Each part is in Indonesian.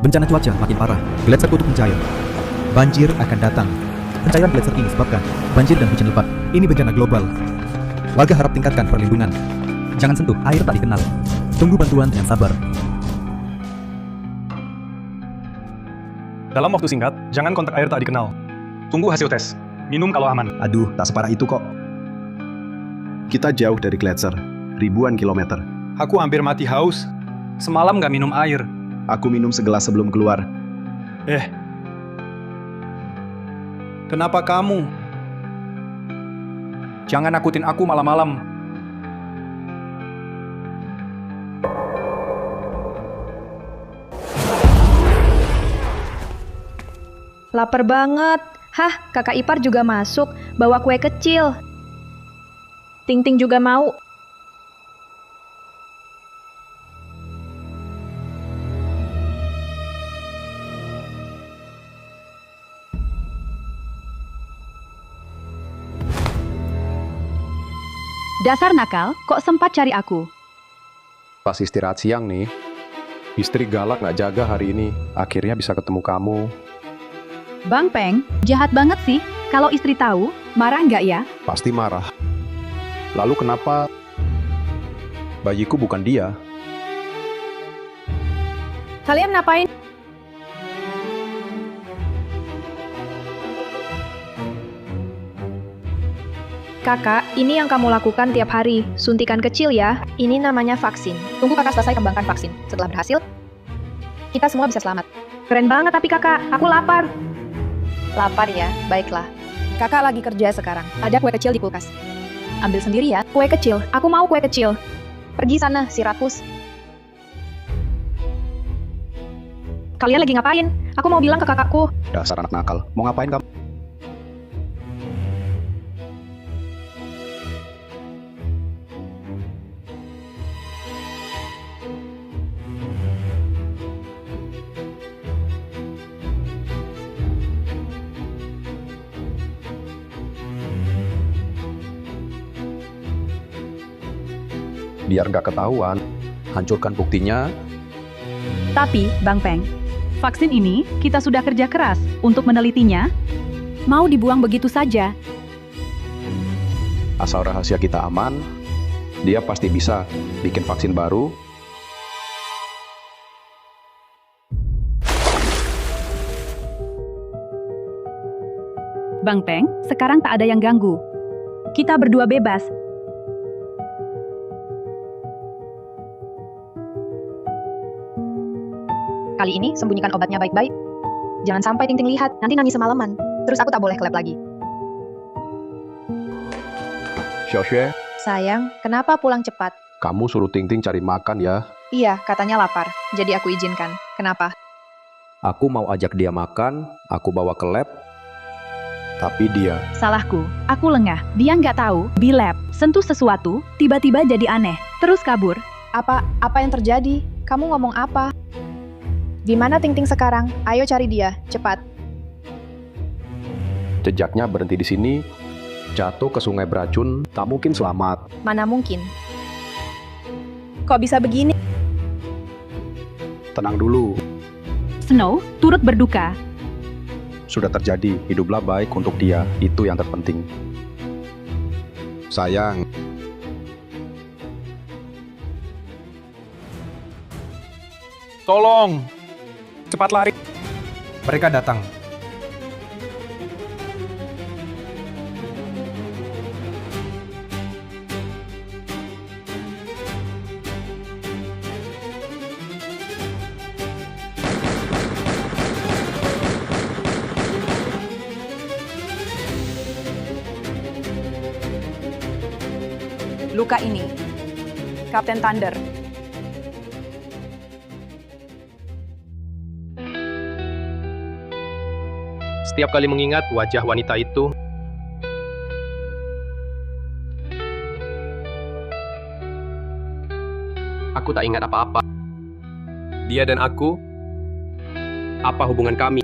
Bencana cuaca makin parah, gletser tutup mencair. Banjir akan datang. Pencairan gletser ini sebabkan banjir dan hujan lebat. Ini bencana global. Warga harap tingkatkan perlindungan. Jangan sentuh air tak dikenal. Tunggu bantuan dengan sabar. Dalam waktu singkat, jangan kontak air tak dikenal. Tunggu hasil tes. Minum kalau aman. Aduh, tak separah itu kok. Kita jauh dari gletser, ribuan kilometer. Aku hampir mati haus. Semalam gak minum air. Aku minum segelas sebelum keluar. Kenapa kamu? Jangan nakutin aku malam-malam. Lapar banget. Hah, kakak ipar juga masuk, bawa kue kecil. Ting-ting juga mau. Dasar nakal, kok sempat cari aku? Pas istirahat siang nih, istri galak nggak jaga hari ini. Akhirnya bisa ketemu kamu. Bang Peng, jahat banget sih. Kalau istri tahu, marah nggak ya? Pasti marah. Lalu kenapa bayiku bukan dia? Kalian ngapain? Kakak, ini yang kamu lakukan tiap hari. Suntikan kecil ya. Ini namanya vaksin. Tunggu kakak selesai kembangkan vaksin. Setelah berhasil, kita semua bisa selamat. Keren banget tapi kakak, aku lapar. Lapar ya? Baiklah. Kakak lagi kerja sekarang. Ada kue kecil di kulkas. Ambil sendiri ya. Kue kecil, aku mau kue kecil. Pergi sana, si rakus. Kalian lagi ngapain? Aku mau bilang ke kakakku. Dasar anak nakal. Mau ngapain kamu? Biar nggak ketahuan, hancurkan buktinya. Tapi, Bang Peng, vaksin ini kita sudah kerja keras untuk menelitinya. Mau dibuang begitu saja? Asal rahasia kita aman, dia pasti bisa bikin vaksin baru. Bang Peng, sekarang tak ada yang ganggu. Kita berdua bebas. Kali ini sembunyikan obatnya baik-baik. Jangan sampai Ting-Ting lihat, nanti nangis semalaman. Terus aku tak boleh kelab lagi. Xiaoxue, Sayang, kenapa pulang cepat? kamu suruh Ting-Ting cari makan ya. Iya, katanya lapar. Jadi aku izinkan. Kenapa? Aku mau ajak dia makan, aku bawa ke lab. Tapi dia, Salahku, aku lengah. Dia nggak tahu, di lab, sentuh sesuatu, tiba-tiba jadi aneh. Terus kabur. Apa yang terjadi? Kamu ngomong apa? Di mana Ting-Ting sekarang? Ayo cari dia, cepat. jejaknya berhenti di sini, jatuh ke sungai beracun, tak mungkin selamat. Mana mungkin? Kok bisa begini? Tenang dulu, Snow turut berduka. sudah terjadi, hiduplah baik untuk dia, itu yang terpenting. Sayang, Tolong! Cepat lari. Mereka datang. Luka ini. Kapten Thunder. Setiap kali mengingat wajah wanita itu, aku tak ingat apa-apa. Dia dan aku, apa hubungan kami?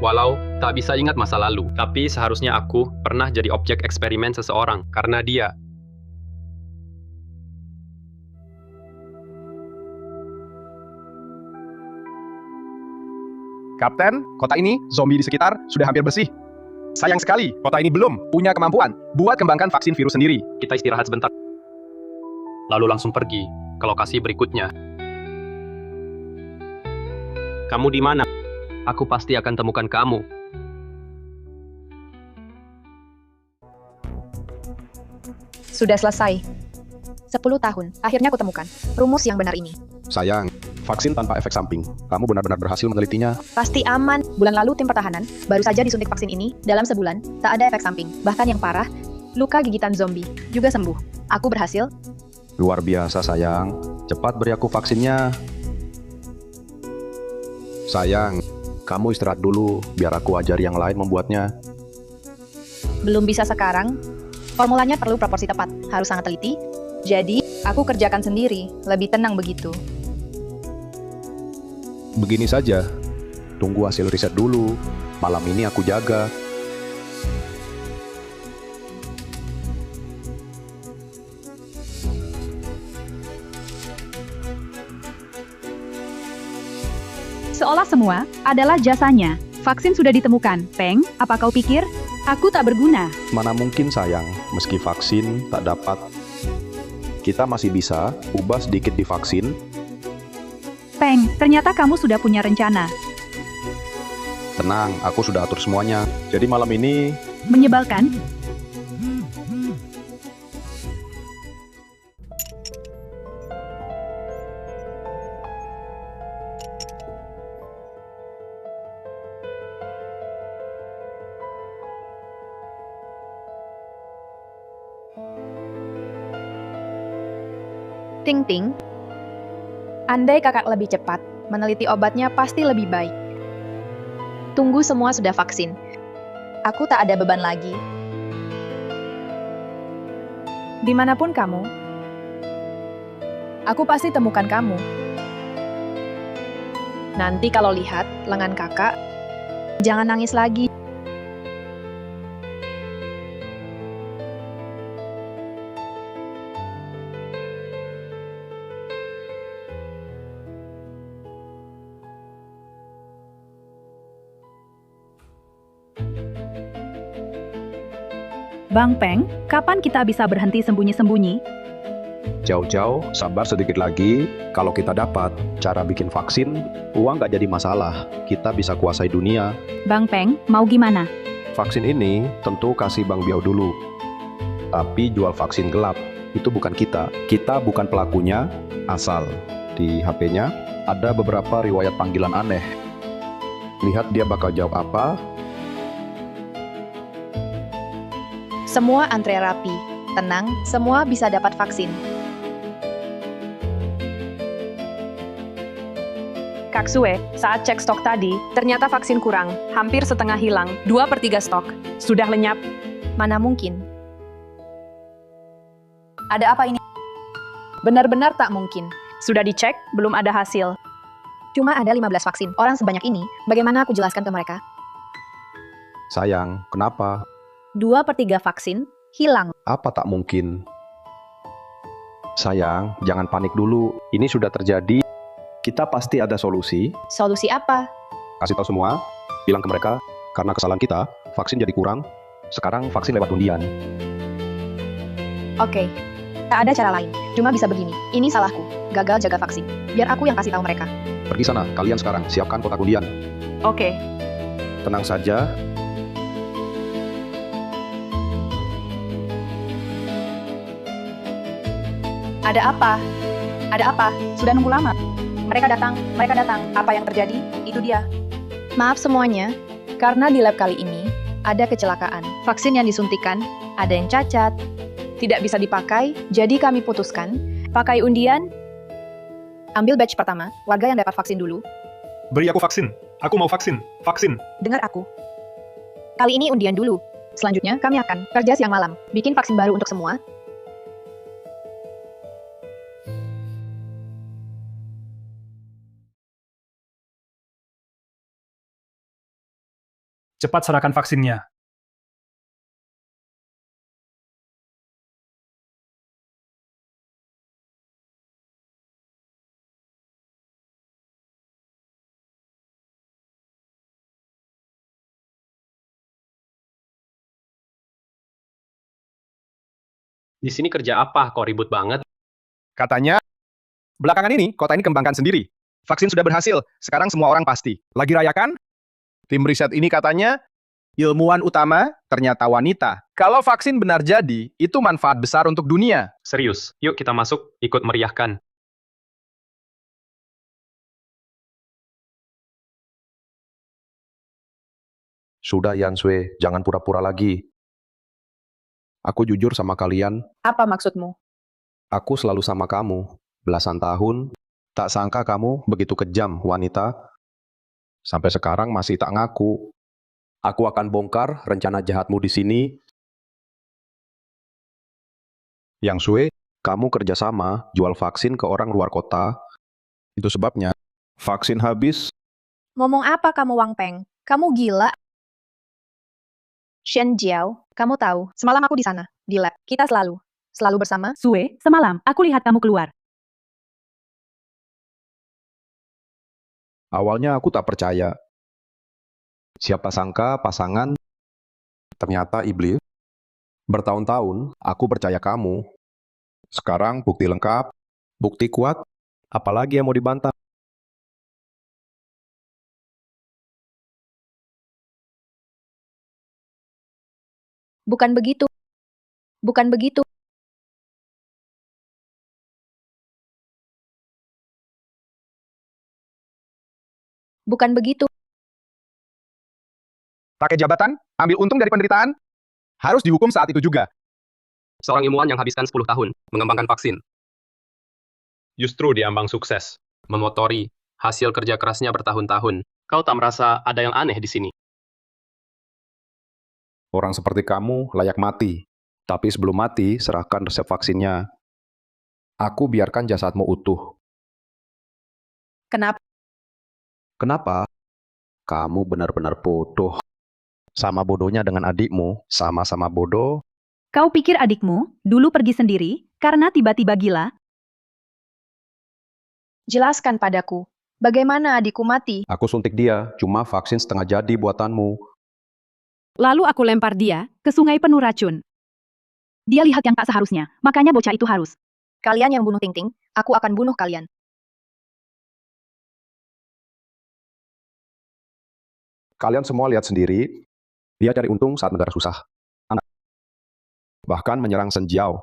Walau tak bisa ingat masa lalu, tapi seharusnya aku pernah jadi objek eksperimen seseorang karena dia. Kapten, kota ini, zombie di sekitar, sudah hampir bersih. Sayang sekali, kota ini belum punya kemampuan buat kembangkan vaksin virus sendiri. Kita istirahat sebentar. Lalu langsung pergi ke lokasi berikutnya. Kamu di mana? Aku pasti akan temukan kamu. Sudah selesai. 10 tahun, akhirnya aku temukan rumus yang benar ini. Sayang, vaksin tanpa efek samping. Kamu benar-benar berhasil menelitinya. Pasti aman. Bulan lalu tim pertahanan baru saja disuntik vaksin ini. Dalam sebulan, tak ada efek samping. Bahkan yang parah, luka gigitan zombie juga sembuh. Aku berhasil. Luar biasa, sayang. Cepat beri aku vaksinnya. Sayang, kamu istirahat dulu, biar aku ajari yang lain membuatnya. Belum bisa sekarang. Formulanya perlu proporsi tepat, harus sangat teliti. Jadi, aku kerjakan sendiri, lebih tenang begitu. Begini saja, tunggu hasil riset dulu. Malam ini aku jaga. Seolah semua adalah jasanya. Vaksin sudah ditemukan. Peng, apa kau pikir? Aku tak berguna. Mana mungkin, sayang, meski vaksin tak dapat. Kita masih bisa ubah sedikit di vaksin. Peng, ternyata kamu sudah punya rencana. Tenang, aku sudah atur semuanya. Jadi malam ini, Menyebalkan? Ting Ting, andai kakak lebih cepat, meneliti obatnya pasti lebih baik. Tunggu semua sudah vaksin. Aku tak ada beban lagi. Dimanapun kamu, aku pasti temukan kamu. Nanti kalau lihat lengan kakak, jangan nangis lagi. Bang Peng, kapan kita bisa berhenti sembunyi-sembunyi? jauh-jauh, sabar sedikit lagi. Kalau kita dapat cara bikin vaksin, uang nggak jadi masalah. Kita bisa kuasai dunia. Bang Peng, mau gimana? Vaksin ini tentu kasih Bang Biao dulu. Tapi jual vaksin gelap, itu bukan kita. Kita bukan pelakunya, asal. Di HP-nya ada beberapa riwayat panggilan aneh. Lihat dia bakal jawab apa. Semua antre rapi. Tenang, semua bisa dapat vaksin. Kak Sue, saat cek stok tadi, ternyata vaksin kurang, hampir setengah hilang, 2/3 stok. Sudah lenyap. Mana mungkin? Ada apa ini? Benar-benar tak mungkin. Sudah dicek, belum ada hasil. Cuma ada 15 vaksin. Orang sebanyak ini, bagaimana aku jelaskan ke mereka? Sayang, kenapa? 2/3 vaksin hilang. Apa tak mungkin? Sayang, jangan panik dulu. Ini sudah terjadi. Kita pasti ada solusi. Solusi apa? Kasih tahu semua. Bilang ke mereka, karena kesalahan kita, vaksin jadi kurang. Sekarang vaksin lewat undian. Oke. Tak ada cara lain. Cuma bisa begini. Ini salahku. Gagal jaga vaksin. Biar aku yang kasih tahu mereka. Pergi sana, kalian sekarang. Siapkan kotak undian. Oke. Tenang saja. Ada apa? Ada apa? Sudah nunggu lama. Mereka datang. Apa yang terjadi? Itu dia. Maaf semuanya. Karena di lab kali ini, ada kecelakaan. Vaksin yang disuntikan, ada yang cacat. Tidak bisa dipakai, jadi kami putuskan. Pakai undian. Ambil batch pertama, warga yang dapat vaksin dulu. Beri aku vaksin. Aku mau vaksin. Vaksin. Dengar aku. Kali ini undian dulu. Selanjutnya, kami akan kerja siang malam. Bikin vaksin baru untuk semua. Cepat serahkan vaksinnya. Di sini kerja apa? Kok ribut banget? Katanya, belakangan ini kota ini kembangkan sendiri. Vaksin sudah berhasil, sekarang semua orang pasti. Lagi rayakan? Tim riset ini katanya, ilmuwan utama ternyata wanita. Kalau vaksin benar jadi, itu manfaat besar untuk dunia. Serius, yuk kita masuk, ikut meriahkan. Sudah Yanswe, jangan pura-pura lagi. Aku jujur sama kalian, Apa maksudmu? aku selalu sama kamu. Belasan tahun, tak sangka kamu begitu kejam, wanita. Sampai sekarang masih tak ngaku. Aku akan bongkar rencana jahatmu di sini. Yang Sue, kamu kerjasama jual vaksin ke orang luar kota. Itu sebabnya vaksin habis. Ngomong apa kamu Wang Peng? Kamu gila? Shen Jiao, kamu tahu, semalam aku di sana, di lab. Kita selalu bersama. Sue, semalam aku lihat kamu keluar. Awalnya aku tak percaya. Siapa sangka pasangan ternyata iblis. Bertahun-tahun aku percaya kamu. Sekarang bukti lengkap, bukti kuat, apalagi yang mau dibantah? Bukan begitu. Bukan begitu. Bukan begitu. Pakai jabatan, ambil untung dari penderitaan, harus dihukum saat itu juga. Seorang ilmuwan yang habiskan 10 tahun mengembangkan vaksin. Justru diambang sukses, memotori hasil kerja kerasnya bertahun-tahun. Kau tak merasa ada yang aneh di sini? Orang seperti kamu layak mati. Tapi sebelum mati, serahkan resep vaksinnya. Aku biarkan jasadmu utuh. Kenapa? Kenapa? Kamu benar-benar bodoh. Sama bodohnya dengan adikmu, sama-sama bodoh. Kau pikir adikmu dulu pergi sendiri karena tiba-tiba gila? Jelaskan padaku, bagaimana adikku mati? Aku suntik dia, cuma vaksin setengah jadi buatanmu. Lalu aku lempar dia ke sungai penuh racun. Dia lihat yang tak seharusnya, makanya bocah itu harus. Kalian yang bunuh Ting-Ting, aku akan bunuh kalian. Kalian semua lihat sendiri, dia cari untung saat negara susah. Bahkan menyerang Shen Jiao.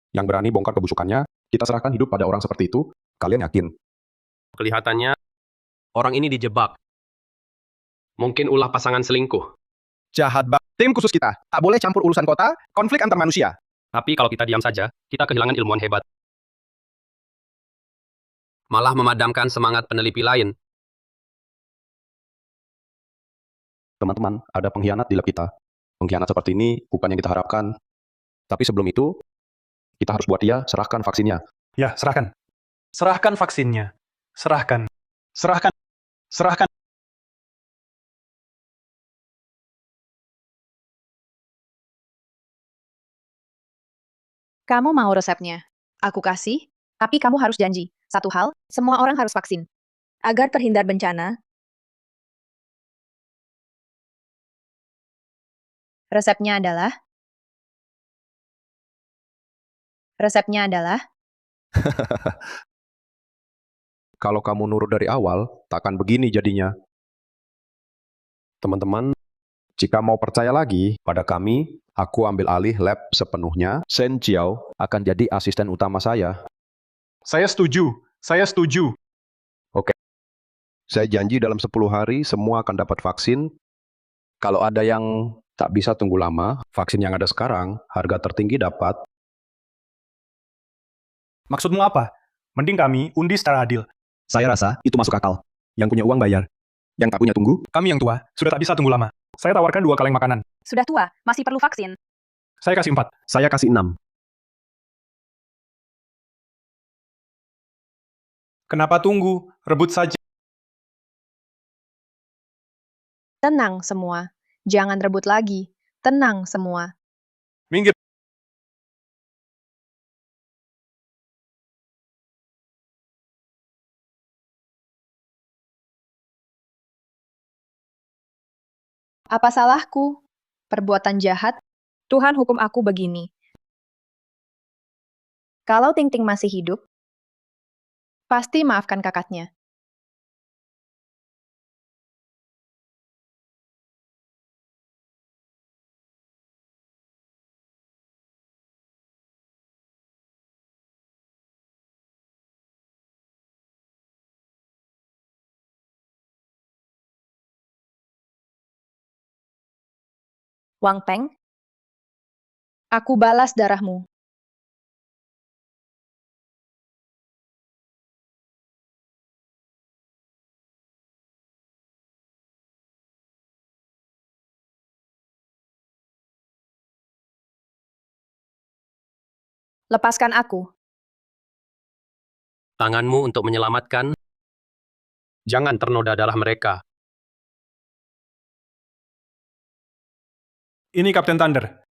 Yang berani bongkar kebusukannya, kita serahkan hidup pada orang seperti itu, kalian yakin? Kelihatannya orang ini dijebak. Mungkin ulah pasangan selingkuh. Jahat banget. Tim khusus kita, tak boleh campur urusan kota, konflik antar manusia. Tapi kalau kita diam saja, kita kehilangan ilmuwan hebat. Malah memadamkan semangat peneliti lain. Teman-teman, ada pengkhianat di lab kita. Pengkhianat seperti ini bukan yang kita harapkan. Tapi sebelum itu, kita harus buat dia serahkan vaksinnya. Ya, serahkan. Serahkan vaksinnya. Serahkan. Serahkan. Serahkan. Kamu mau resepnya? Aku kasih, tapi kamu harus janji. Satu hal, semua orang harus vaksin. Agar terhindar bencana, Resepnya adalah... Resepnya adalah... Kalau kamu nurut dari awal, takkan begini jadinya. Teman-teman, jika mau percaya lagi pada kami, aku ambil alih lab sepenuhnya. Shen Jiao akan jadi asisten utama saya. Saya setuju. Saya setuju. Saya janji dalam 10 hari semua akan dapat vaksin. Kalau ada yang tak bisa tunggu lama, vaksin yang ada sekarang, harga tertinggi dapat. Maksudmu apa? Mending kami undi secara adil. Saya rasa itu masuk akal. Yang punya uang bayar. Yang tak punya tunggu, Kami yang tua, sudah tak bisa tunggu lama. Saya tawarkan 2 kaleng makanan. Sudah tua, masih perlu vaksin. Saya kasih 4. Saya kasih 6. Kenapa tunggu? Rebut saja. Tenang semua. Jangan rebut lagi. Tenang semua. Minggir. Apa salahku? Perbuatan jahat? Tuhan hukum aku begini. Kalau Ting Ting masih hidup, pasti maafkan kakaknya. Wang Peng, aku balas darahmu. Lepaskan aku. Tanganmu untuk menyelamatkan. Jangan ternoda darah mereka. Ini Kapten Thunder.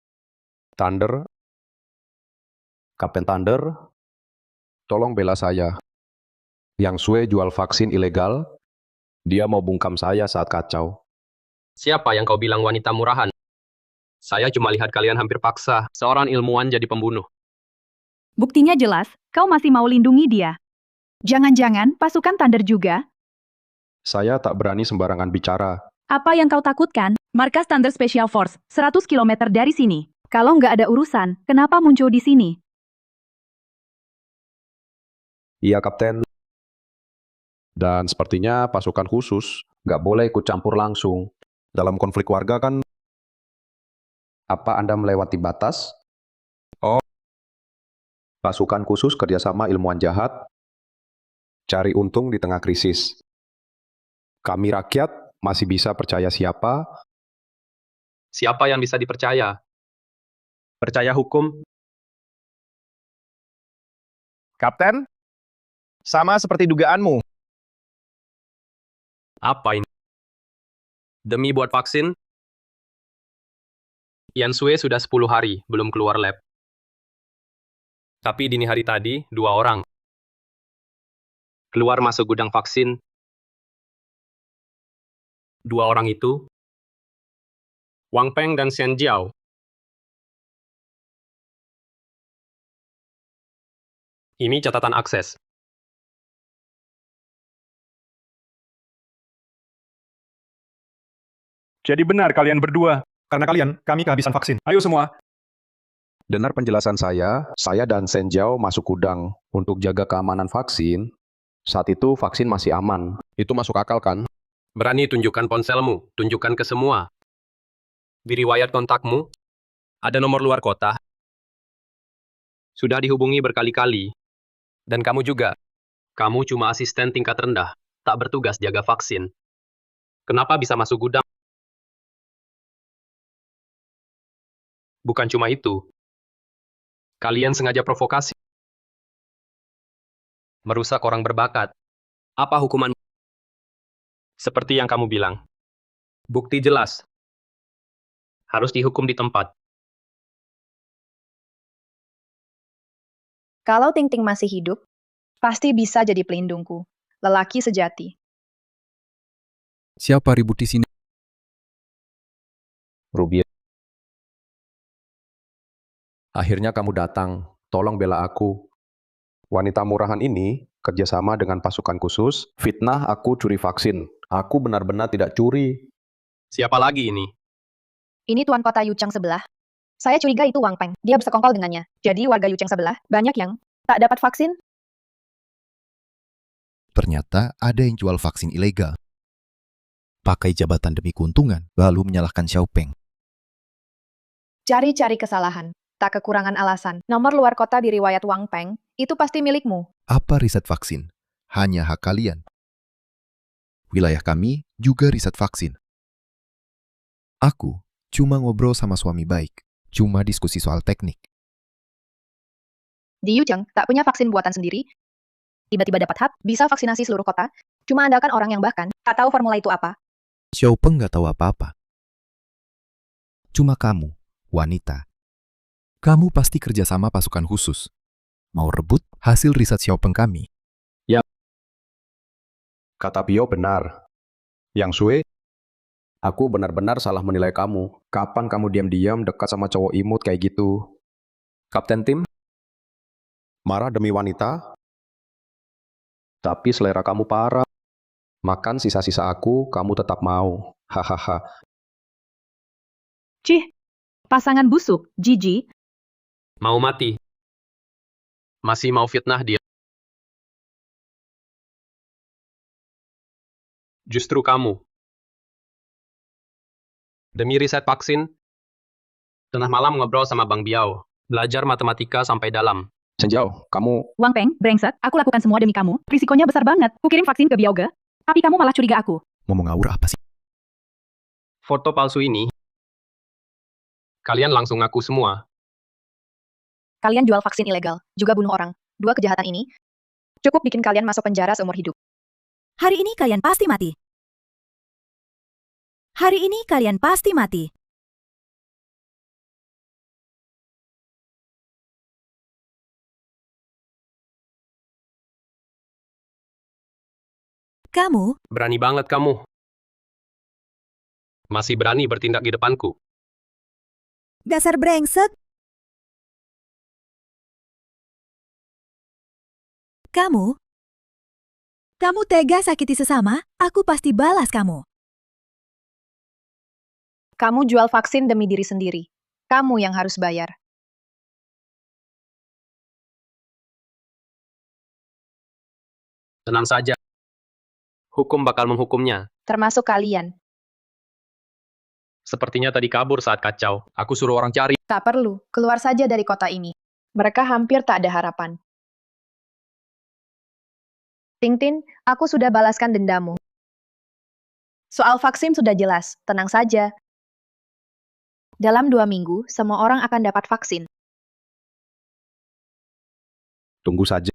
Thunder, Kapten Thunder, tolong bela saya. Yang Sue jual vaksin ilegal, dia mau bungkam saya saat kacau. Siapa yang kau bilang wanita murahan? Saya cuma lihat kalian hampir paksa seorang ilmuwan jadi pembunuh. Buktinya jelas, kau masih mau lindungi dia. Jangan-jangan pasukan Thunder juga? Saya tak berani sembarangan bicara. Apa yang kau takutkan? Markas Thunder Special Force, 100 km dari sini. Kalau nggak ada urusan, kenapa muncul di sini? Iya, Kapten. Dan sepertinya pasukan khusus nggak boleh ikut campur langsung. Dalam konflik warga kan, apa Anda melewati batas? Oh. Pasukan khusus kerjasama ilmuwan jahat, cari untung di tengah krisis. Kami rakyat masih bisa percaya siapa? Siapa yang bisa dipercaya? Percaya hukum? Kapten, sama seperti dugaanmu. Apa ini? Demi buat vaksin? Yan Sue sudah 10 hari belum keluar lab. Tapi dini hari tadi, 2 orang keluar masuk gudang vaksin. 2 orang itu, Wang Peng dan Xian Jiao. Ini catatan akses. Jadi benar kalian berdua. Karena kalian, kami kehabisan vaksin. Ayo semua. Dengar penjelasan saya dan Shen Jiao masuk gudang untuk jaga keamanan vaksin. Saat itu vaksin masih aman. Itu masuk akal kan? Berani tunjukkan ponselmu, tunjukkan ke semua. Di riwayat kontakmu, ada nomor luar kota. Sudah dihubungi berkali-kali. Dan kamu juga. Kamu cuma asisten tingkat rendah, tak bertugas jaga vaksin. Kenapa bisa masuk gudang? Bukan cuma itu. Kalian sengaja provokasi. Merusak orang berbakat. Apa hukuman? Seperti yang kamu bilang. Bukti jelas. Harus dihukum di tempat. Kalau Ting Ting masih hidup, pasti bisa jadi pelindungku. Lelaki sejati. Siapa ribut di sini? Ruby. Akhirnya kamu datang. Tolong bela aku. Wanita murahan ini kerjasama dengan pasukan khusus, fitnah aku curi vaksin. Aku benar-benar tidak curi. Siapa lagi ini? Ini tuan kota Yucheng sebelah. Saya curiga itu Wang Peng. Dia bersekongkol dengannya. Jadi warga Yucheng sebelah, banyak yang tak dapat vaksin. Ternyata ada yang jual vaksin ilegal. Pakai jabatan demi keuntungan, lalu menyalahkan Xiaopeng. Cari-cari kesalahan. Tak kekurangan alasan. Nomor luar kota di riwayat Wang Peng, itu pasti milikmu. Apa riset vaksin? Hanya hak kalian. Wilayah kami juga riset vaksin. Aku cuma ngobrol sama suami baik. Cuma diskusi soal teknik. Di Yucheng, tak punya vaksin buatan sendiri. Tiba-tiba dapat hub, bisa vaksinasi seluruh kota. Cuma andalkan orang yang bahkan tak tahu formula itu apa. Xiaopeng nggak tahu apa-apa. Cuma kamu, wanita. Kamu pasti kerjasama pasukan khusus. Mau rebut hasil riset Xiaopeng kami. Kata Pio benar. Yang Sue, aku benar-benar salah menilai kamu. Kapan kamu diam-diam dekat sama cowok imut kayak gitu? Kapten tim? Marah demi wanita? Tapi selera kamu parah. Makan sisa-sisa aku, kamu tetap mau. Hahaha. Cih, pasangan busuk, Gigi. Mau mati. Masih mau fitnah dia. Justru kamu. Demi riset vaksin, tengah malam ngobrol sama Bang Biao. Belajar matematika sampai dalam. Senjau, kamu Wang Peng, brengsek, aku lakukan semua demi kamu. Risikonya besar banget. Kukirim vaksin ke Biauge, tapi kamu malah curiga aku. Ngomong ngawur apa sih? Foto palsu ini, kalian langsung ngaku semua. Kalian jual vaksin ilegal, juga bunuh orang. Dua kejahatan ini cukup bikin kalian masuk penjara seumur hidup. Hari ini kalian pasti mati. Hari ini kalian pasti mati. Kamu, Berani banget kamu. Masih berani bertindak di depanku. dasar brengsek. Kamu tega sakiti sesama, aku pasti balas kamu. Kamu jual vaksin demi diri sendiri. Kamu yang harus bayar. Tenang saja. Hukum bakal menghukumnya. Termasuk kalian. Sepertinya tadi kabur saat kacau. Aku suruh orang cari. Tak perlu, keluar saja dari kota ini. Mereka hampir tak ada harapan. Tintin, aku sudah balaskan dendamu. Soal vaksin sudah jelas, tenang saja. Dalam 2 minggu, semua orang akan dapat vaksin. tunggu saja.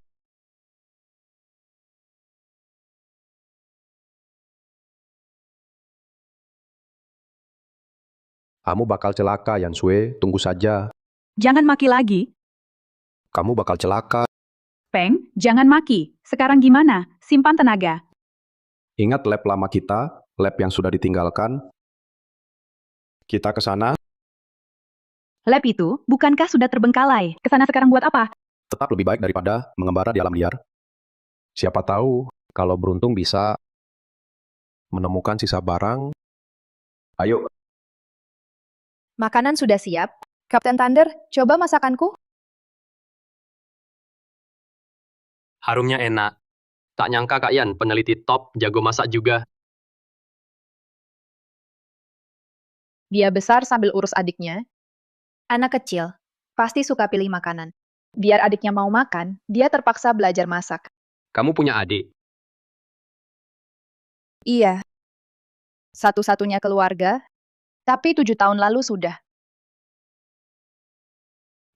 Kamu bakal celaka, Yan Sue. Tunggu saja. Jangan maki lagi. Kamu bakal celaka. Peng, jangan maki. Sekarang gimana? Simpan tenaga. Ingat lab lama kita, lab yang sudah ditinggalkan? Kita ke sana, Lab itu, bukankah sudah terbengkalai? Kesana sekarang buat apa? tetap lebih baik daripada mengembara di alam liar. Siapa tahu, kalau beruntung bisa menemukan sisa barang. Ayo, Makanan sudah siap. Kapten Thunder, coba masakanku. Harumnya enak. Tak nyangka Kak Yan, peneliti top, jago masak juga. Dia besar sambil urus adiknya. Anak kecil, pasti suka pilih makanan. Biar adiknya mau makan, dia terpaksa belajar masak. Kamu punya adik. Iya. Satu-satunya keluarga, tapi 7 tahun lalu sudah.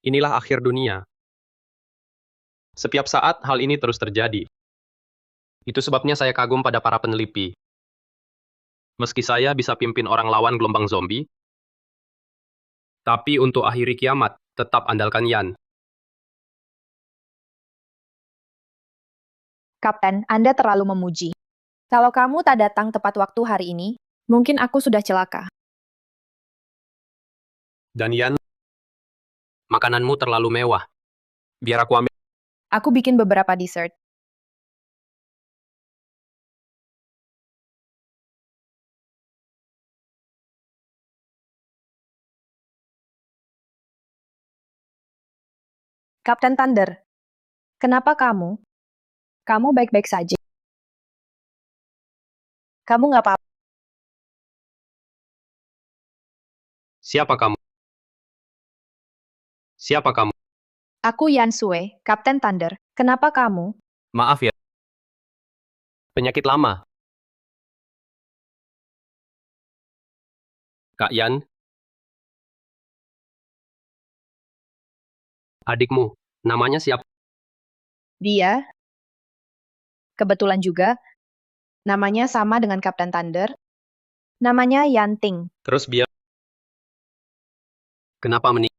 Inilah akhir dunia. Setiap saat hal ini terus terjadi. Itu sebabnya saya kagum pada para peneliti. Meski saya bisa pimpin orang lawan gelombang zombie, tapi untuk akhiri kiamat, tetap andalkan Yan. Kapten, Anda terlalu memuji. Kalau kamu tak datang tepat waktu hari ini, mungkin aku sudah celaka. Dan Yan, makananmu terlalu mewah. Biar aku ambil. Aku bikin beberapa dessert. Kapten Thunder, kenapa kamu? Kamu baik-baik saja. Kamu nggak apa-apa. Siapa kamu? Siapa kamu? Aku Yan Sue, Kapten Thunder. Kenapa kamu? Maaf ya. Penyakit lama. Kak Yan. Adikmu, namanya siapa? Dia. Kebetulan juga, namanya sama dengan Kapten Thunder. Namanya Yanting. Terus biar... Kenapa menikah?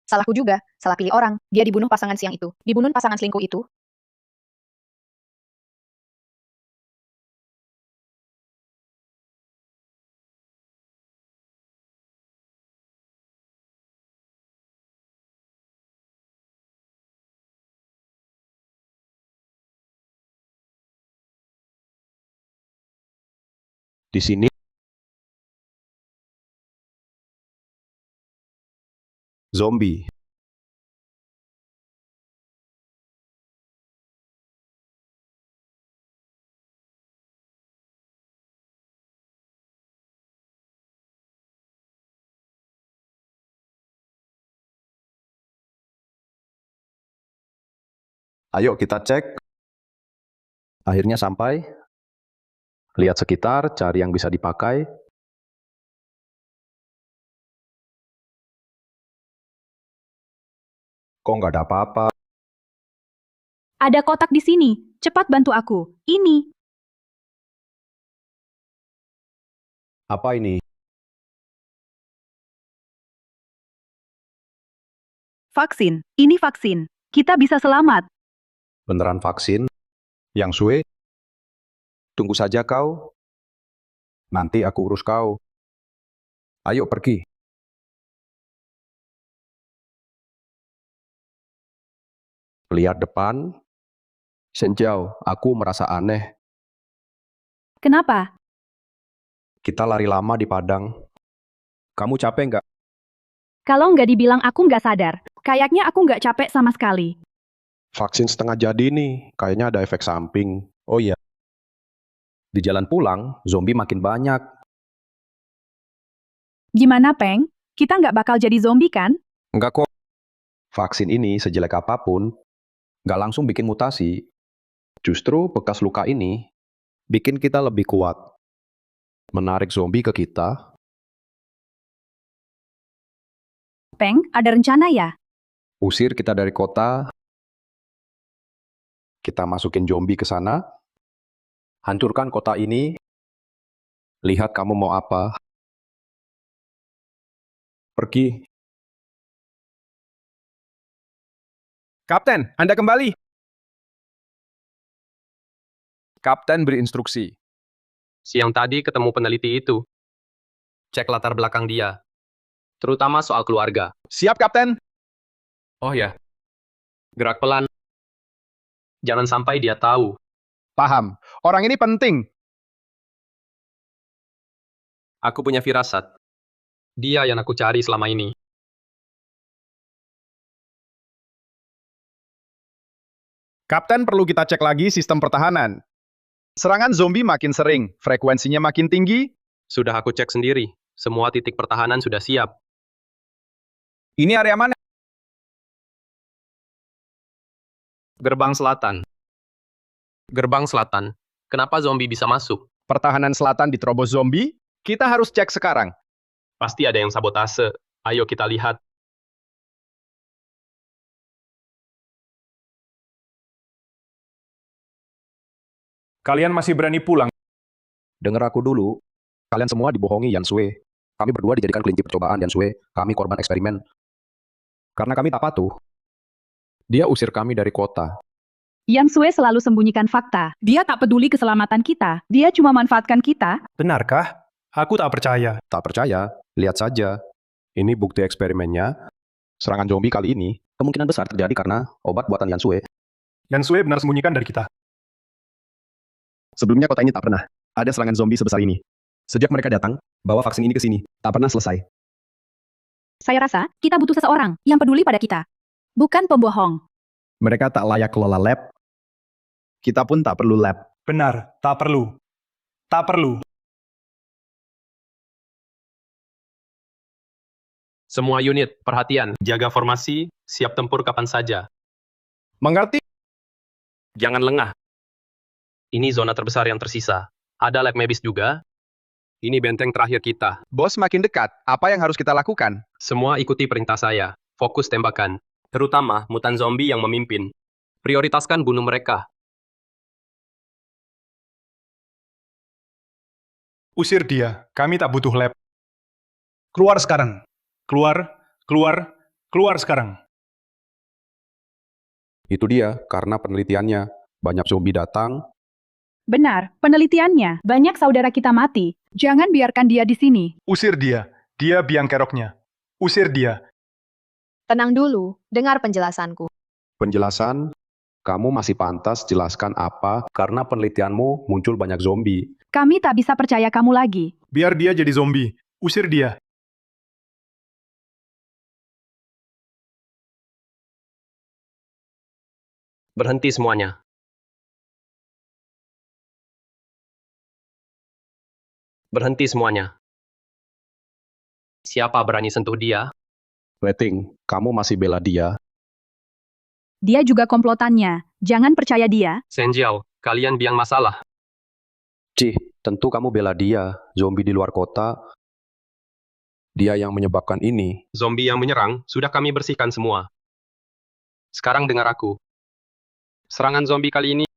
Salahku juga, salah pilih orang. Dia dibunuh pasangan siang itu. Dibunuh pasangan selingkuh itu. Di sini zombie. Ayo kita cek. Akhirnya sampai. Lihat sekitar, cari yang bisa dipakai. Kok nggak ada apa-apa? Ada kotak di sini. Cepat bantu aku. Ini. Apa ini? Vaksin. Ini vaksin. Kita bisa selamat. Beneran vaksin? Yang Sue? Tunggu saja kau. Nanti aku urus kau. Ayo pergi. Lihat depan. Senjau, aku merasa aneh. Kenapa? Kita lari lama di padang. Kamu capek nggak? Kalau nggak dibilang aku nggak sadar. Kayaknya aku nggak capek sama sekali. Vaksin setengah jadi nih. Kayaknya ada efek samping. Oh iya. Di jalan pulang, zombie makin banyak. Gimana, Peng? Kita nggak bakal jadi zombie, kan? Enggak kok. Vaksin ini sejelek apapun, nggak langsung bikin mutasi. Justru bekas luka ini bikin kita lebih kuat. Menarik zombie ke kita. Peng, ada rencana ya? Usir kita dari kota. Kita masukin zombie ke sana. Hancurkan kota ini. Lihat kamu mau apa. Pergi. Kapten, Anda kembali. Kapten beri instruksi. Siang tadi ketemu peneliti itu. Cek latar belakang dia. Terutama soal keluarga. Siap, Kapten. Oh ya. Gerak pelan. Jangan sampai dia tahu. Paham. Orang ini penting. Aku punya firasat. Dia yang aku cari selama ini. Kapten, perlu kita cek lagi sistem pertahanan. Serangan zombie makin sering, frekuensinya makin tinggi. Sudah aku cek sendiri. Semua titik pertahanan sudah siap. Ini area mana? Gerbang selatan. Gerbang selatan. Kenapa zombie bisa masuk? Pertahanan selatan diterobos zombie. Kita harus cek sekarang. Pasti ada yang sabotase. Ayo kita lihat. Kalian masih berani pulang? Dengar aku dulu. Kalian semua dibohongi Yan Sue. Kami berdua dijadikan kelinci percobaan Yan Sue. Kami korban eksperimen. Karena kami tak patuh. Dia usir kami dari kota. Yang Sue selalu sembunyikan fakta. Dia tak peduli keselamatan kita. Dia cuma manfaatkan kita. Benarkah? Aku tak percaya. Tak percaya? Lihat saja. Ini bukti eksperimennya. Serangan zombie kali ini kemungkinan besar terjadi karena obat buatan Yan Sue. Yan Sue benar sembunyikan dari kita. Sebelumnya kota ini tak pernah ada serangan zombie sebesar ini. Sejak mereka datang, bawa vaksin ini ke sini, tak pernah selesai. Saya rasa kita butuh seseorang yang peduli pada kita. Bukan pembohong. Mereka tak layak kelola lab. Kita pun tak perlu lab. Benar, tak perlu. Tak perlu. Semua unit, perhatian. Jaga formasi, siap tempur kapan saja. Mengerti? Jangan lengah. Ini zona terbesar yang tersisa. Ada lab medis juga. Ini benteng terakhir kita. Bos makin dekat. Apa yang harus kita lakukan? Semua ikuti perintah saya. Fokus tembakan. Terutama mutan zombie yang memimpin. Prioritaskan bunuh mereka. Usir dia, kami tak butuh lab. Keluar sekarang. Keluar, keluar, keluar sekarang. Itu dia, karena penelitiannya. Banyak zombie datang, Benar, penelitiannya. Banyak saudara kita mati. Jangan biarkan dia di sini. Usir dia, dia biang keroknya. Usir dia. Tenang dulu, dengar penjelasanku. penjelasan, kamu masih pantas jelaskan apa karena penelitianmu muncul banyak zombie. Kami tak bisa percaya kamu lagi. Biar dia jadi zombie. Usir dia. Berhenti semuanya. Berhenti semuanya. Siapa berani sentuh dia? Letting, kamu masih bela dia. Dia juga komplotannya. Jangan percaya dia. Senjiao, kalian biang masalah. Cih, tentu kamu bela dia. Zombie di luar kota. Dia yang menyebabkan ini. Zombie yang menyerang, sudah kami bersihkan semua. Sekarang dengar aku. Serangan zombie kali ini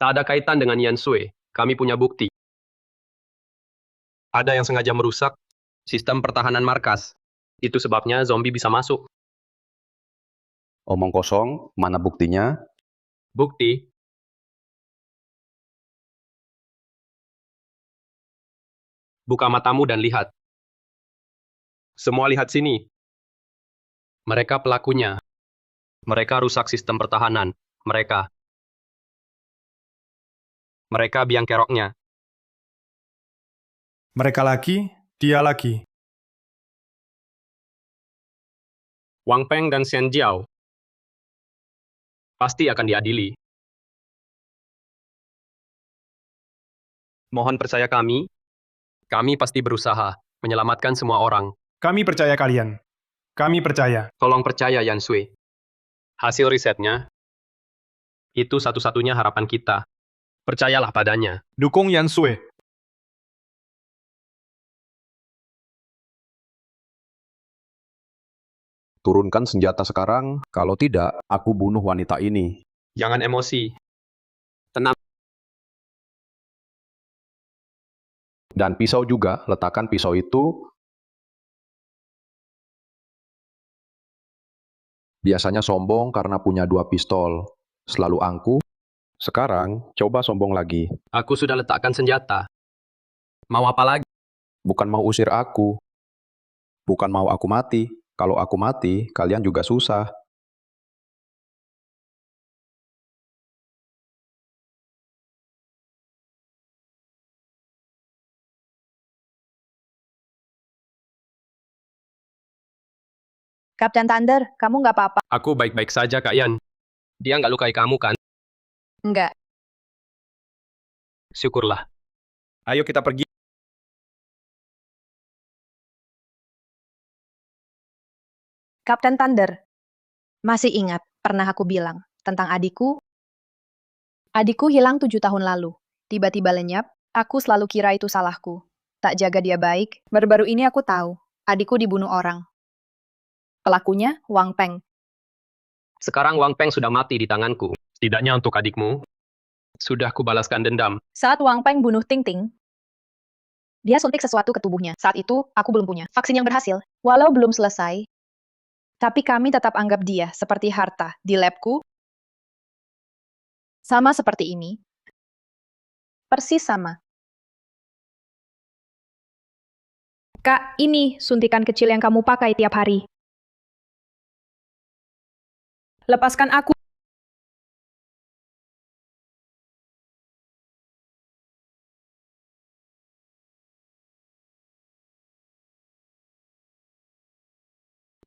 tak ada kaitan dengan Yan Sui. Kami punya bukti. Ada yang sengaja merusak sistem pertahanan markas. Itu sebabnya zombie bisa masuk. Omong kosong, mana buktinya? Bukti, buka matamu dan lihat. Semua lihat sini. Mereka pelakunya. Mereka rusak sistem pertahanan. Mereka biang keroknya. Mereka laki, dia laki. Wang Peng dan Xian Jiao pasti akan diadili. Mohon percaya kami pasti berusaha menyelamatkan semua orang. Kami percaya kalian. Kami percaya. Tolong percaya Yan Sui. Hasil risetnya, itu satu-satunya harapan kita. Percayalah padanya. Dukung Yan Sui. Turunkan senjata sekarang, kalau tidak, aku bunuh wanita ini. Jangan emosi. Dan pisau juga, letakkan pisau itu. Biasanya sombong karena punya 2 pistol. Selalu angkuh. Sekarang, coba sombong lagi. Aku sudah letakkan senjata. Mau apa lagi? Bukan mau usir aku. Bukan mau aku mati. Kalau aku mati, kalian juga susah. Kapten Thunder, kamu nggak apa-apa? Aku baik-baik saja, Kak Yan. Dia nggak lukai kamu, kan? Nggak. Syukurlah. Ayo kita pergi. Kapten Thunder, masih ingat pernah aku bilang tentang adikku? Adikku hilang 7 tahun lalu. Tiba-tiba lenyap, aku selalu kira itu salahku. Tak jaga dia baik, baru-baru ini aku tahu, adikku dibunuh orang. Pelakunya Wang Peng. Sekarang Wang Peng sudah mati di tanganku. Setidaknya untuk adikmu, sudah kubalaskan dendam. Saat Wang Peng bunuh Ting Ting, dia suntik sesuatu ke tubuhnya. Saat itu, aku belum punya vaksin yang berhasil. Walau belum selesai, tapi kami tetap anggap dia seperti harta di labku. Sama seperti ini. Persis sama. Kak, ini suntikan kecil yang kamu pakai tiap hari. Lepaskan aku.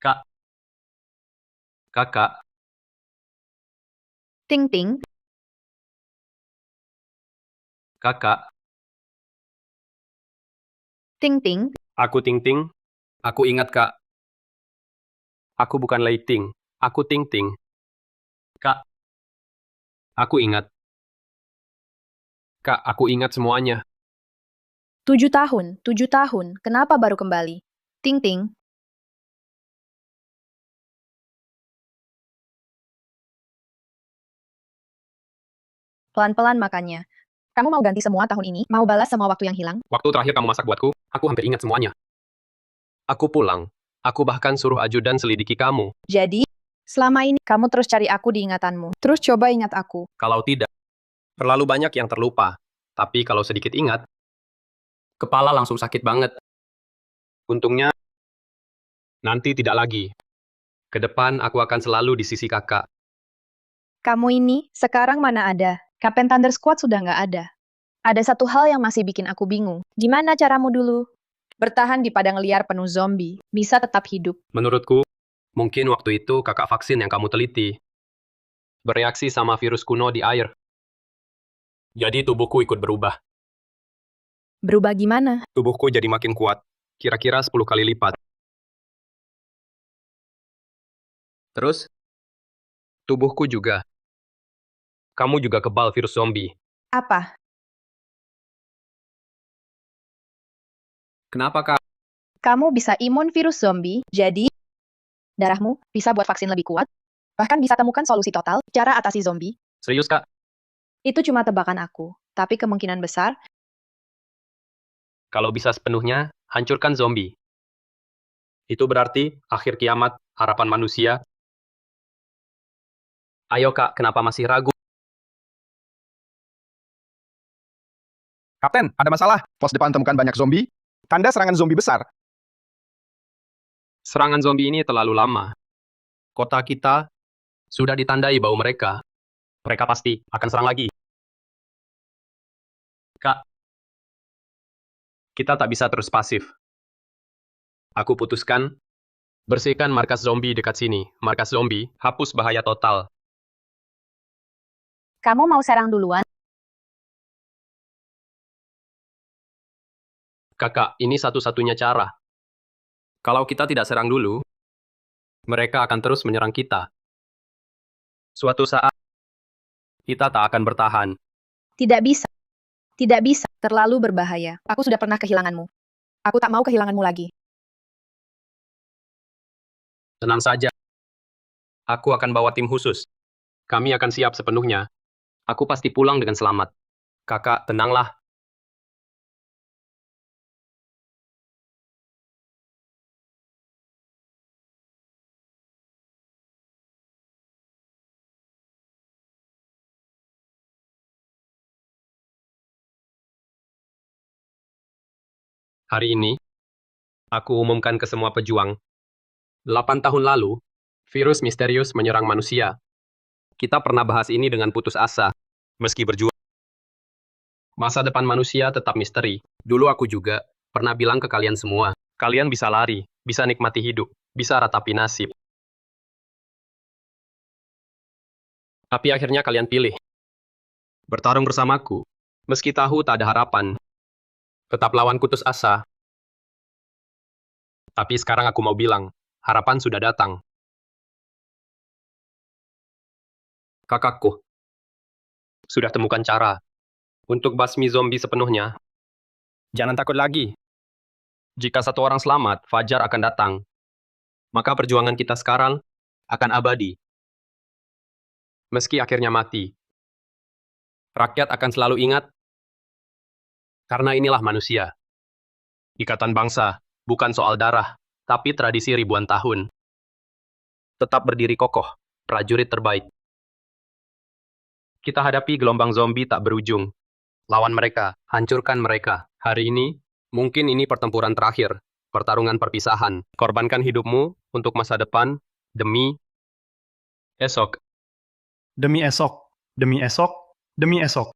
Kak. Kakak. Ting Ting, Kakak. Ting Ting, Aku Ting Ting. Aku ingat, Kak. Aku bukan Lei Ting. Aku Ting Ting. Kak. Aku ingat. Kak, aku ingat semuanya. 7 tahun, 7 tahun, kenapa baru kembali? Ting Ting, pelan-pelan makannya. Kamu mau ganti semua tahun ini? Mau balas semua waktu yang hilang? Waktu terakhir kamu masak buatku, aku hampir ingat semuanya. Aku pulang. Aku bahkan suruh ajudan selidiki kamu. Jadi, selama ini kamu terus cari aku di ingatanmu. Terus coba ingat aku. Kalau tidak, terlalu banyak yang terlupa. Tapi kalau sedikit ingat, kepala langsung sakit banget. Untungnya, nanti tidak lagi. Ke depan aku akan selalu di sisi kakak. Kamu ini, sekarang mana ada? Kapten Thunder Squad sudah nggak ada. Ada satu hal yang masih bikin aku bingung. Gimana caramu dulu? Bertahan di padang liar penuh zombie, bisa tetap hidup. Menurutku, mungkin waktu itu kakak vaksin yang kamu teliti bereaksi sama virus kuno di air. Jadi tubuhku ikut berubah. Berubah gimana? Tubuhku jadi makin kuat, kira-kira 10 kali lipat. Terus, tubuhku juga. Kamu juga kebal virus zombie. Apa? Kenapa, Kak? Kamu bisa imun virus zombie, jadi darahmu bisa buat vaksin lebih kuat, bahkan bisa temukan solusi total, cara atasi zombie. Serius, Kak? Itu cuma tebakan aku, tapi kemungkinan besar, Kalau bisa sepenuhnya, hancurkan zombie. Itu berarti akhir kiamat, harapan manusia. Ayo, Kak, kenapa masih ragu? Kapten, ada masalah. Pos depan temukan banyak zombie. Tanda serangan zombie besar. Serangan zombie ini terlalu lama. Kota kita sudah ditandai bau mereka. Mereka pasti akan serang lagi. Kak, kita tak bisa terus pasif. Aku putuskan, bersihkan markas zombie dekat sini. Markas zombie, hapus bahaya total. Kamu mau serang duluan? Kakak, ini satu-satunya cara. Kalau kita tidak serang dulu, mereka akan terus menyerang kita. Suatu saat, kita tak akan bertahan. tidak bisa. Tidak bisa, terlalu berbahaya. Aku sudah pernah kehilanganmu. Aku tak mau kehilanganmu lagi. Tenang saja. Aku akan bawa tim khusus. Kami akan siap sepenuhnya. Aku pasti pulang dengan selamat. Kakak, tenanglah. Hari ini, aku umumkan ke semua pejuang. 8 tahun lalu, virus misterius menyerang manusia. Kita pernah bahas ini dengan putus asa. Meski berjuang, masa depan manusia tetap misteri. Dulu aku juga pernah bilang ke kalian semua, kalian bisa lari, bisa nikmati hidup, bisa ratapi nasib. Tapi akhirnya kalian pilih bertarung bersamaku. Meski tahu tak ada harapan, tetap lawan putus asa. Tapi sekarang aku mau bilang, harapan sudah datang. Kakakku, sudah temukan cara untuk basmi zombie sepenuhnya. Jangan takut lagi. Jika satu orang selamat, Fajar akan datang. Maka perjuangan kita sekarang akan abadi. Meski akhirnya mati. Rakyat akan selalu ingat, karena inilah manusia. Ikatan bangsa, bukan soal darah, tapi tradisi ribuan tahun. Tetap berdiri kokoh, prajurit terbaik. Kita hadapi gelombang zombie tak berujung. Lawan mereka, hancurkan mereka. Hari ini, mungkin ini pertempuran terakhir, pertarungan perpisahan. Korbankan hidupmu untuk masa depan, demi esok. Demi esok, demi esok, demi esok.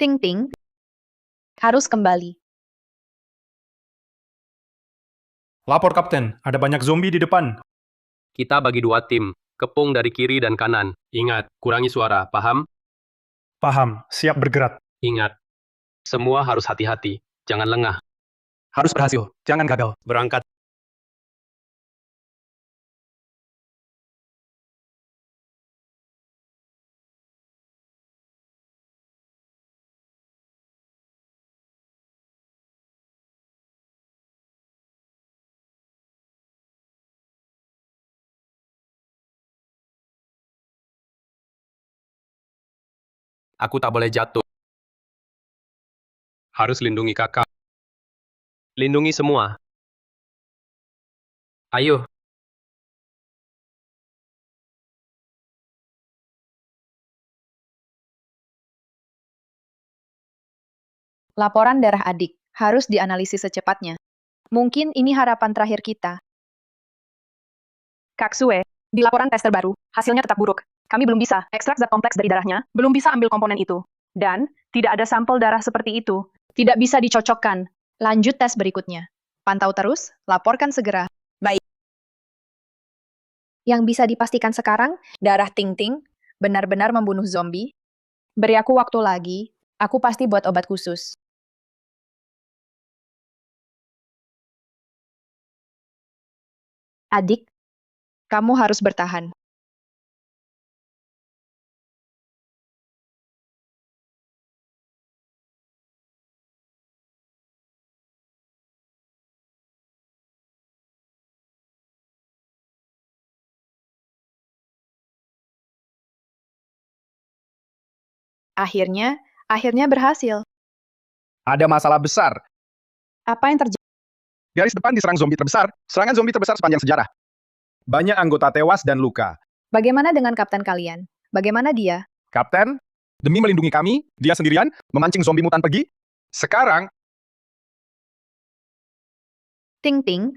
Ting Ting harus kembali. Lapor Kapten, ada banyak zombie di depan. Kita bagi dua tim, kepung dari kiri dan kanan. Ingat, kurangi suara, paham? Paham, siap bergerak. Ingat, semua harus hati-hati, jangan lengah. Harus berhasil, jangan gagal. Berangkat. Aku tak boleh jatuh. Harus lindungi kakak. Lindungi semua. Ayo. Laporan darah adik harus dianalisis secepatnya. Mungkin ini harapan terakhir kita. Kak Sue, di laporan tes terbaru, hasilnya tetap buruk. Kami belum bisa ekstrak zat kompleks dari darahnya, belum bisa ambil komponen itu. Dan, tidak ada sampel darah seperti itu. Tidak bisa dicocokkan. Lanjut tes berikutnya. Pantau terus, laporkan segera. Baik. Yang bisa dipastikan sekarang, darah Ting Ting benar-benar membunuh zombie. Beri aku waktu lagi, aku pasti buat obat khusus. Adik, kamu harus bertahan. Akhirnya berhasil. Ada masalah besar. Apa yang terjadi? Garis depan diserang zombie terbesar. Serangan zombie terbesar sepanjang sejarah. Banyak anggota tewas dan luka. Bagaimana dengan kapten kalian? Bagaimana dia? Kapten, demi melindungi kami, dia sendirian memancing zombie mutan pergi. Sekarang, Ting Ting,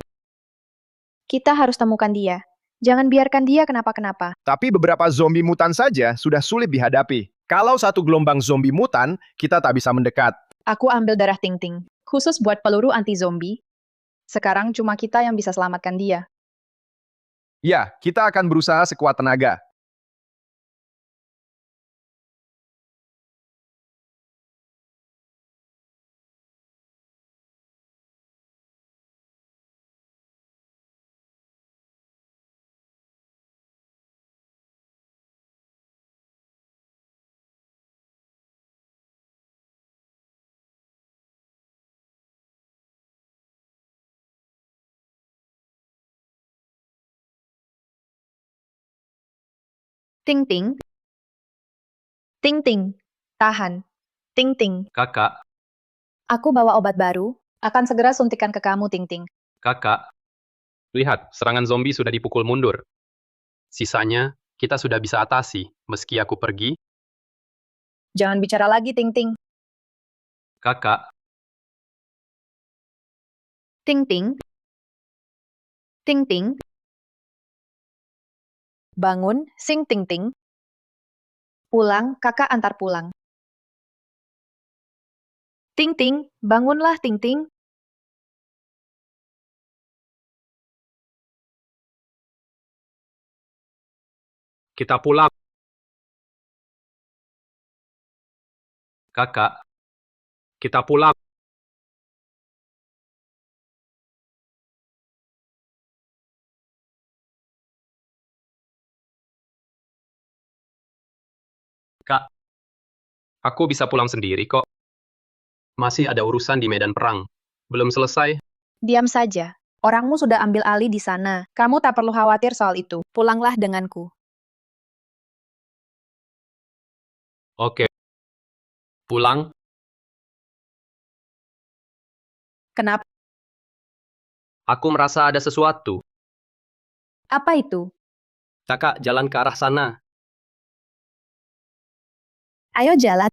kita harus temukan dia. Jangan biarkan dia kenapa-kenapa. tapi beberapa zombie mutan saja sudah sulit dihadapi. Kalau satu gelombang zombie mutan, kita tak bisa mendekat. Aku ambil darah Ting Ting, khusus buat peluru anti-zombie. Sekarang cuma kita yang bisa selamatkan dia. Ya, kita akan berusaha sekuat tenaga. Ting Ting. Ting Ting. Tahan. Ting Ting. Kakak, Aku bawa obat baru. Akan segera suntikan ke kamu, Ting Ting. kakak. Lihat, serangan zombie sudah dipukul mundur. Sisanya, kita sudah bisa atasi. Meski aku pergi, Jangan bicara lagi, Ting Ting. kakak, Ting Ting. Ting Ting. Bangun, sing Ting Ting. Pulang, kakak antar pulang. Ting Ting, bangunlah Ting Ting. kita pulang. Kakak, kita pulang. Kak, aku bisa pulang sendiri kok. Masih ada urusan di medan perang. Belum selesai. Diam saja. Orangmu sudah ambil alih di sana. Kamu tak perlu khawatir soal itu. Pulanglah denganku. Oke. Pulang. Kenapa? Aku merasa ada sesuatu. Apa itu? Kakak, jalan ke arah sana. Ayo jalan.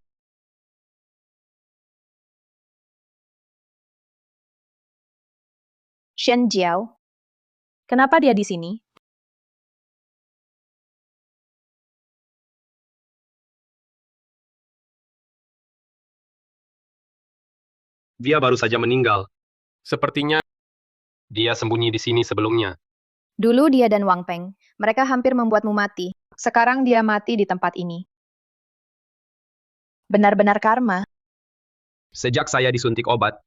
Shen Jiao. Kenapa dia di sini? Dia baru saja meninggal. Sepertinya dia sembunyi di sini sebelumnya. Dulu dia dan Wang Peng. Mereka hampir membuatmu mati. Sekarang dia mati di tempat ini. Benar-benar karma. Sejak saya disuntik obat,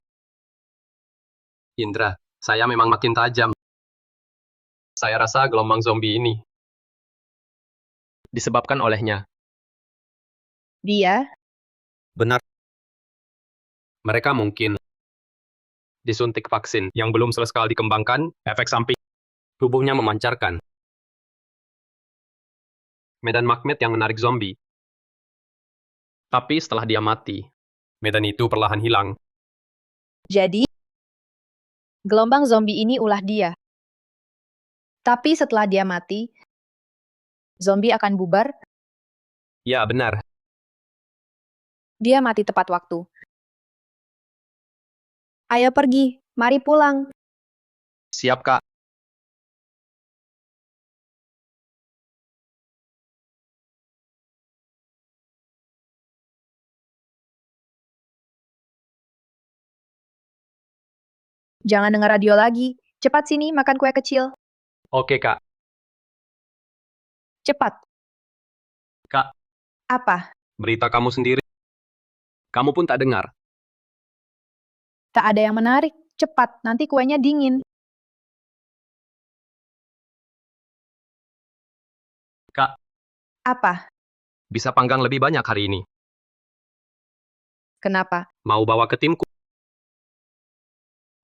Indra, saya memang makin tajam. Saya rasa gelombang zombie ini disebabkan olehnya. Dia? Benar. Mereka mungkin disuntik vaksin yang belum selesai dikembangkan, efek samping tubuhnya memancarkan medan magnet yang menarik zombie. Tapi setelah dia mati, medan itu perlahan hilang. Jadi, gelombang zombie ini ulah dia. Tapi setelah dia mati, zombie akan bubar. Ya, benar. Dia mati tepat waktu. Ayo pergi, mari pulang. Siap, Kak. Jangan dengar radio lagi. Cepat sini, makan kue kecil. Oke, Kak. Cepat. Kak, Apa? berita kamu sendiri. Kamu pun tak dengar. Tak ada yang menarik. Cepat, nanti kuenya dingin. Kak, Apa? bisa panggang lebih banyak hari ini. Kenapa? Mau bawa ke timku?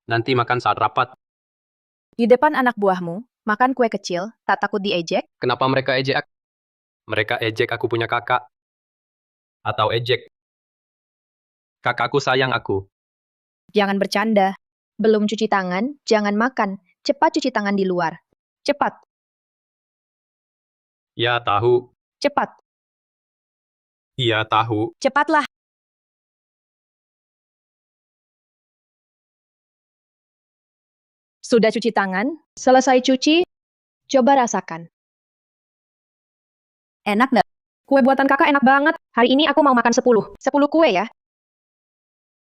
Nanti makan saat rapat. Di depan anak buahmu, makan kue kecil, tak takut diejek? Kenapa mereka ejek? Mereka ejek aku punya kakak. Atau ejek. Kakakku sayang aku. Jangan bercanda. Belum cuci tangan, jangan makan. Cepat cuci tangan di luar. Cepat, Ya, tahu. cepat, Iya, tahu. cepatlah. Sudah cuci tangan? Selesai cuci? Coba rasakan. Enak nggak? Kue buatan kakak enak banget. Hari ini aku mau makan 10. 10 kue ya.